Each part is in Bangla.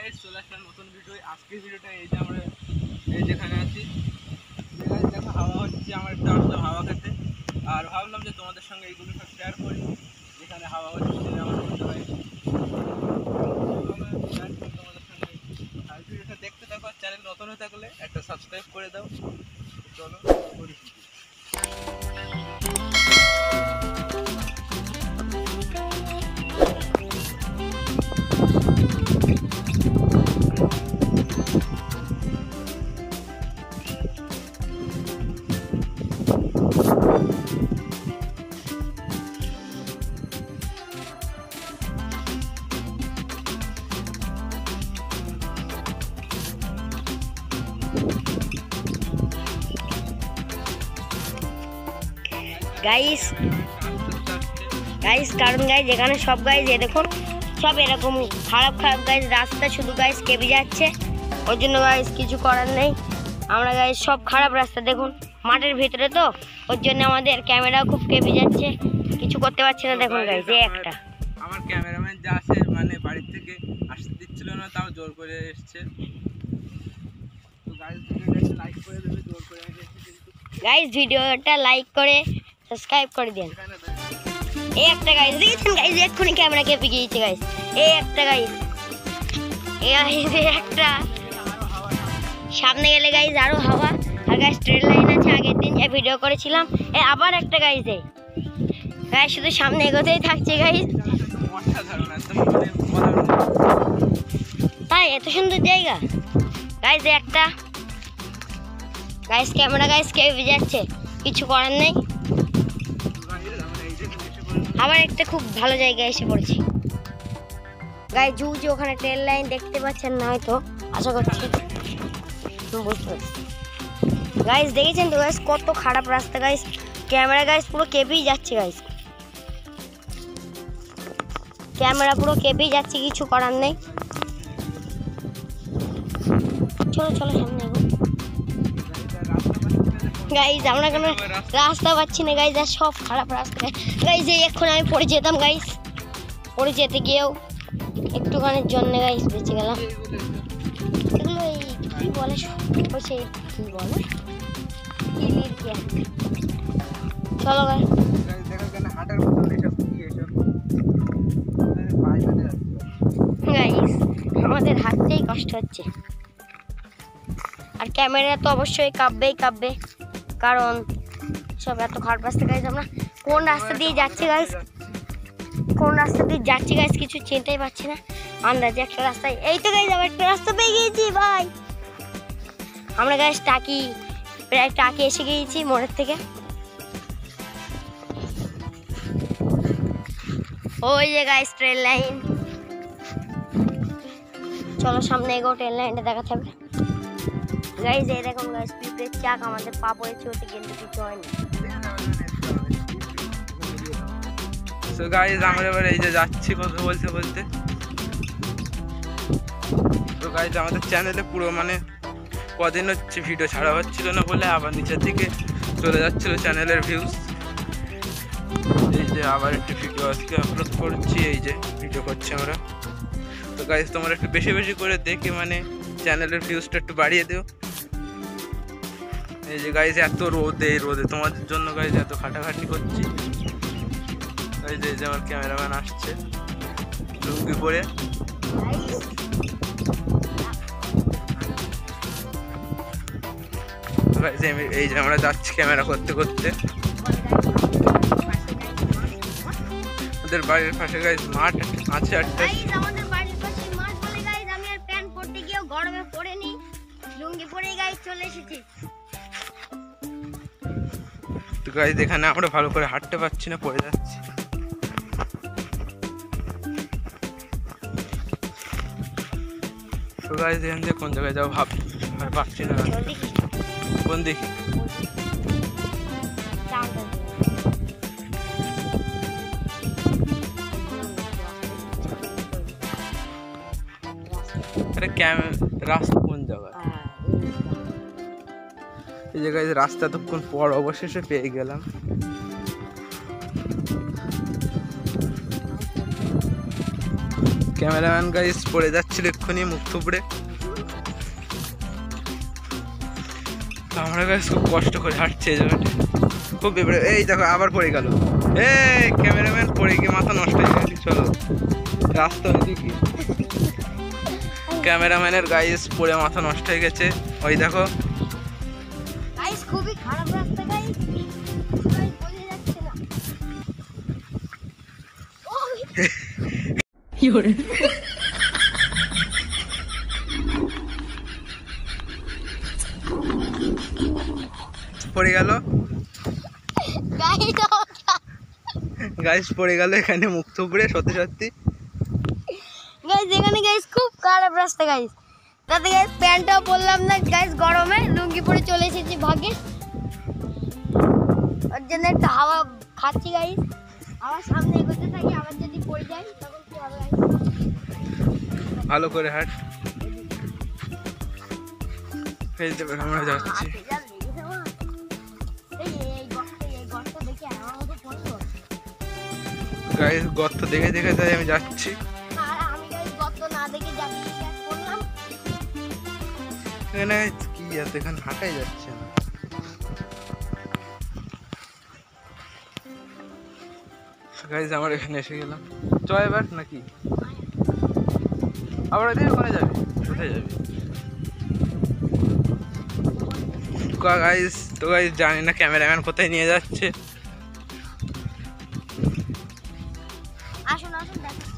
গাইস, চলে আসলাম নতুন ভিডিও। আজকের ভিডিওটা এই যে আমরা এই যেখানে আছি, দেখো হাওয়া হচ্ছে, আমার একটু আসলাম হাওয়া খেতে। আর ভাবলাম যে তোমাদের সঙ্গে এইগুলো সব শেয়ার করি, যেখানে হাওয়া হচ্ছে আমার বলতে হয় তোমাদের সঙ্গে। আর ভিডিওটা দেখতে থাকো, চ্যানেল নতুন হয়ে থাকলে একটা সাবস্ক্রাইব করে দাও। চলো করি। গাইস কারণ গাইস এখানে সব গাইস দেখুন সব এরকম খারাপ গাইস, রাস্তা শুধু গাইস কেঁপে যাচ্ছে। ওই জন্য গাইস কিছু করার নেই, আমরা গাইস সব খারাপ রাস্তা দেখুন, মাঠের ভিতরে তো ওর জন্য আমাদের ক্যামেরা খুব কেঁপে যাচ্ছে, কিছু করতে পারছি না। দেখুন গাইস এই একটা আমার ক্যামেরাম্যান যা আছে মানে বাড়ি থেকে আসতে দিচ্ছিল না, তাও জোর করে এসছে। তো গাইস ভিডিওটা লাইক করে দেবে, জোর করে এসেছে। গাইস ভিডিওটা লাইক করে সাবস্ক্রাইব করে দিন। এই একটা গাইস দেখেছেন গাইস, এক্ষুনি ক্যামেরা কেঁপে গিয়েছে গাইস। এই একটা গাইস, এই একটা সামনে গেলে গাইস আরো হাওয়া। আর গাইস ট্রেন লাইন আছে, আগের দিন যে ভিডিও করেছিলাম। এই আবার একটা গাইস, এই গাইস শুধু সামনে এগোতেই থাকছে গাইস। তাই এত সুন্দর জায়গা গাইস। একটা গাইস ক্যামেরা গাইস কেঁপে যাচ্ছে, কিছু করার নেই। আবার একটা খুব ভালো জায়গায় এসে পড়েছি গাইস। যে ওখানে ট্রেন লাইন দেখতে পাচ্ছেন না হয়তো, আশা করছি বুঝতে পারছি। গাইস দেখেছেন তো গাইস কত খারাপ রাস্তা গাইস, ক্যামেরা গাইস পুরো কেঁপেই যাচ্ছে গাইস, ক্যামেরা পুরো কেঁপেই যাচ্ছে, কিছু করার নেই। চলো চলো সামনে এগো গাইস। আমরা কোনো রাস্তা পাচ্ছি না গাইস, আর সব খারাপ রাস্তা গাইস। এই এখন আমি পড়ে যেতাম গাইস, পড়ে যেতে গিয়েও একটুখানির জন্য গাইস বেঁচে গেলাম। এগুলো এই কি বলে, সেই কি বলে চলো গাইস। গাইস আমাদের হাঁটতেই কষ্ট হচ্ছে, আর ক্যামেরা তো অবশ্যই কাঁপবে, কারণ সব এত খারাপ রাস্তা গাইস। আমরা কোন রাস্তা দিয়ে যাচ্ছি গাইস, কিছু চিনতেই পারছি না। আন্দাজে একটা রাস্তায়, এই তো গাইস আবার একটা রাস্তা পেয়ে গিয়েছি ভাই। আমরা গাইস প্রায় টাকি এসে গিয়েছি মোড়ের থেকে। ওই যে গাইস ট্রেন লাইন, চলো সামনে এগো, ট্রেন লাইনটা দেখাতে হবে গাইস। এই দেখুন গাইস পিঁপড়ের চাক, আমাদের পা পড়েছে ওতে, কিন্তু কিছু হয়নি। সো গাইস আমরা এবার এই যে যাচ্ছি কথা বলতে। তো গাইস আমাদের চ্যানেলে পুরো মানে কদিন হচ্ছে ভিডিও ছাড়া হচ্ছিল না বলে আবার নিচের দিকে চলে যাচ্ছিল চ্যানেলের ভিউজ। এই যে আবার একটি ভিডিও আজকে আপলোড করছি, এই যে ভিডিও করছি আমরা। তো গাইস তোমরা একটু বেশি বেশি করে দেখে মানে চ্যানেলের ভিউজটা একটু বাড়িয়ে দিও। এই যে গাইস এত রোদে তোমাদের জন্য গাইস এত খাটাখাটি করছি। এই যে আমার ক্যামেরাম্যান আসছে লুঙ্গি পরে। এই যে আমরা যাচ্ছি ক্যামেরা করতে। ওদের বাড়ির পাশে গাইস মাঠ আছে একটা। আমাদের বাড়ির পাশে মাঠ বলে গাইস আমি আর প্যান্ট পরতে গিয়েও গরমে পড়েনি, লুঙ্গি পরে গাইস চলে এসেছি। তো গাইস এখানে আমরা ভালো করে হাঁটতে পারছি না, পড়ে যাচ্ছি। তো গাইস এখান থেকে কোন জায়গায় যাবো ভাবছি না, কোন দেখি। রাস্তা কোন জায়গায়, এই জায়গায় রাস্তা এতক্ষণ পর অবশেষে পেয়ে গেলাম। ক্যামেরাম্যান গাইস পড়ে যাচ্ছিল এক্ষুনি মুখ থুবড়ে। তো আমরা গাইস খুব কষ্ট করে হাঁটছি এই জায়গাটা, খুব বিপরে। এই দেখো আবার পড়ে গেল, এই ক্যামেরাম্যান পড়ে গিয়ে মাথা নষ্ট হয়ে গেল। চলো রাস্তা ওইদিকে, ক্যামেরাম্যানের গাইস পড়ে মাথা নষ্ট হয়ে গেছে। ওই দেখো গাইস খুবই খারাপ রাস্তা গাইস, বোঝা যাচ্ছে না। পড়ে গেল গাইস গাইস, পড়ে গেল এখানে মুখ থুবড়ে সত্যি সত্যি। গাইস এখানে গাইস খুব খারাপ রাস্তা গাইস, তাতে গাইস প্যান্টটাও পরলাম না গাইস, গরমে লুঙ্গি পরে চলে এসেছি ভাগে। ওর জন্য একটা হাওয়া খাচ্ছি গাইস, আবার সামনে এগোতে থাকি, আবার যদি পড়ে যাই তখন কি হবে গাইস। ভালো করে হাঁট, ফেলতে পারে আমরা যাচ্ছি। গাইস গর্ত দেখে দেখে তাই আমি যাচ্ছি। এখানে কি আছে, এখানে হাঁটাই যাচ্ছে না। গাইস আমার এখানে এসে গেলাম, চ এবার নাকি আবার ওইদিকে ওখানে যাবি? কোথায় যাবি গাইস? তো গাইস জানি না ক্যামেরাম্যান কোথায় নিয়ে যাচ্ছে। আসুন আসুন দেখাচ্ছি।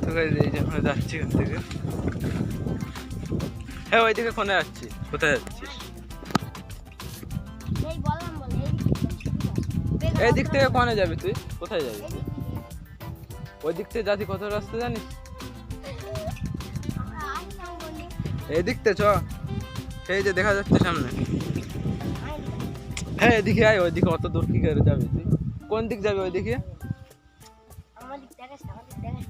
তো গাইস এই যে আমরা যাচ্ছি এখান থেকে। হ্যাঁ ওইদিকে কোনে যাচ্ছি? কোথায় যাচ্ছিস? এই বললাম বলে এই দিক থেকে কোনে যাবি তুই? কোথায় যাবি? ওই দিক থেকে যাতি কত রাস্তা জানিস? এই দিক থেকে চ, এই যে দেখা যাচ্ছে সামনে। হ্যাঁ এদিকে আয়, ওইদিকে অত দূর কি করে যাবি তুই? কোন দিক যাবি ওইদিকে? আমার দিক দেখাস, আমার দিক দেখাস।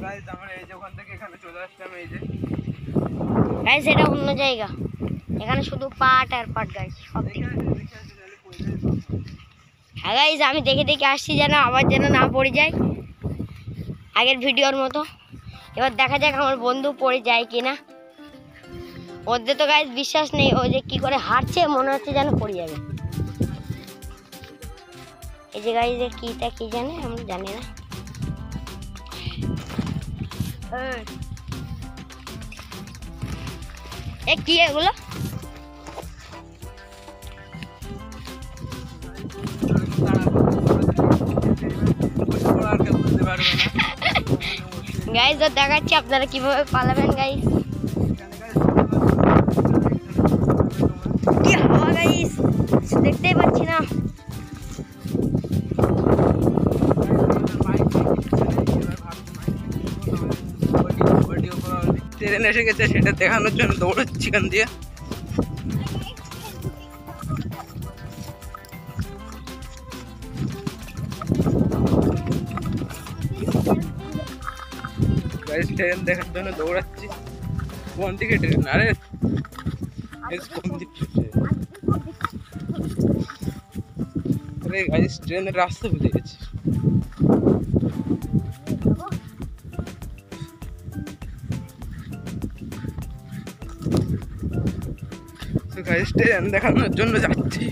গাইস আমরা এই যে ওখান থেকে এখানে চলে আসলাম। এই যে গাইস এটা অন্য জায়গা, এখানে শুধু পাট আর পাট গাইস সব দিকে। হ্যাঁ গাইস আমি দেখে দেখে আসছি যেন আবার যেন না পড়ে যায় আগের ভিডিওর মতো। এবার দেখা যাক আমার বন্ধু পড়ে যায় কিনা। ওদের তো গাইস বিশ্বাস নেই, ও যে কি করে হাঁটছে মনে হচ্ছে যেন পড়ে যাবে। এই যে গাইস কিটা কি জানে আমি জানি না। এ কি এগুলো? গাইস দেখাচ্ছি আপনারা কিভাবে পালাবেন গাইস। কি হাওয়া গাইস, দেখতেই পাচ্ছি না। ট্রেন এসে গেছে সেটা দেখানোর জন্য দৌড়াচ্ছি এখান দিয়ে। ট্রেন দেখার জন্য দৌড়াচ্ছি। কোন দিকে ট্রেন? আরে কোন দিক গাইস ট্রেনের রাস্তা ভুলে গেছি। গাইস ট্রেন দেখানোর জন্য যাচ্ছি।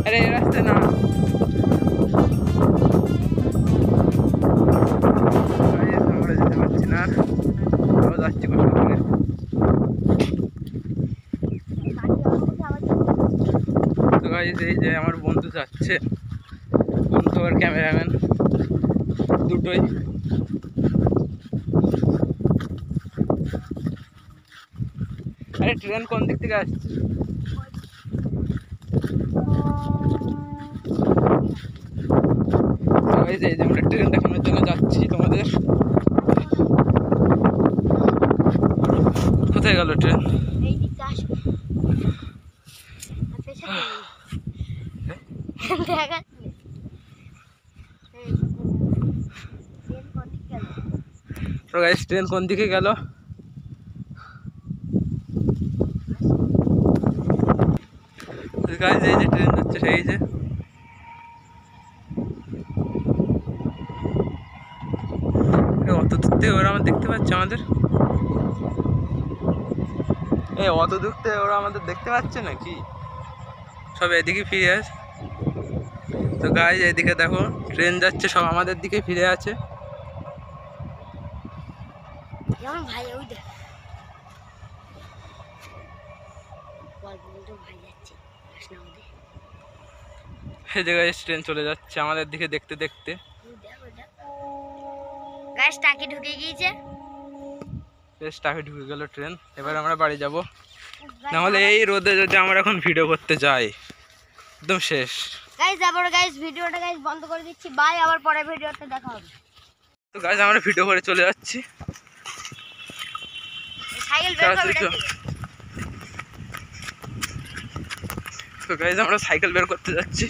আরে এই রাস্তা না, আমরা যেতে পারছি না, যাচ্ছি কষ্ট করে। তো গাইস এই যে আমার বন্ধু যাচ্ছে, বন্ধু আর ক্যামেরাম্যান দুটোই। আরে ট্রেন কোন দিক থেকে আসছে? গাইস এই যে আমরা ট্রেন দেখানোর জন্য যাচ্ছি তোমাদের। কোথায় গেল ট্রেন? এই দিকে আসো। আর পেছনে দেখা তো গাইস ট্রেন কোন দিকে গেল? গাইস এই যে ট্রেন যাচ্ছে, সেই যে অত দূর থেকে ওরা আমাদের দেখতে পাচ্ছে আমাদের। এই অত দূর থেকে ওরা আমাদের দেখতে পাচ্ছে নাকি? সব এদিকে ফিরে আছে। তো গাইস এদিকে দেখো ট্রেন যাচ্ছে, সব আমাদের দিকে ফিরে আছে। যেমন ভাই ওই দেখ বলবো ভাই যাচ্ছে এই জায়গায় ট্রেন চলে যাচ্ছে আমাদের দিকে দেখতে দেখতে। গাইস টাকি ঢুকে গিয়েছে, বেশ টাকে ঢুকে গেল ট্রেন। এবার আমরা বাড়ি যাব, নাহলে এই রোদে যদি আমরা এখন ভিডিও করতে যাই একদম শেষ। গাইস আবার গাইস ভিডিওটা গাইস বন্ধ করে দিচ্ছি, বাই, আবার পরে ভিডিওতে দেখা হবে। তো গাইস আমরা ভিডিও করে চলে যাচ্ছি। সাইকেল বের করবে। তো গাইস আমরা সাইকেল বের করতে যাচ্ছি।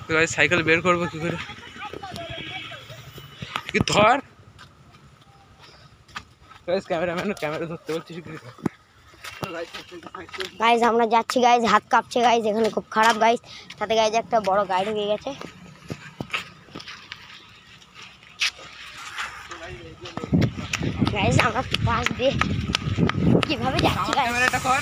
তো গাইস সাইকেল বের করবো কি করে? কি ধর গাইস, ক্যামেরাম্যান ক্যামেরা ধরতে বলছিস কি? গাইস আমরা যাচ্ছি গাইস, হাত কাঁপছে গাইস, এখানে খুব খারাপ গাইস। সাথে গাইস একটা বড় গাড়ি হয়ে গেছে। গাইস আমরা পাশ দিয়ে কিভাবে যাচ্ছি গাইস? ক্যামেরাটা কর।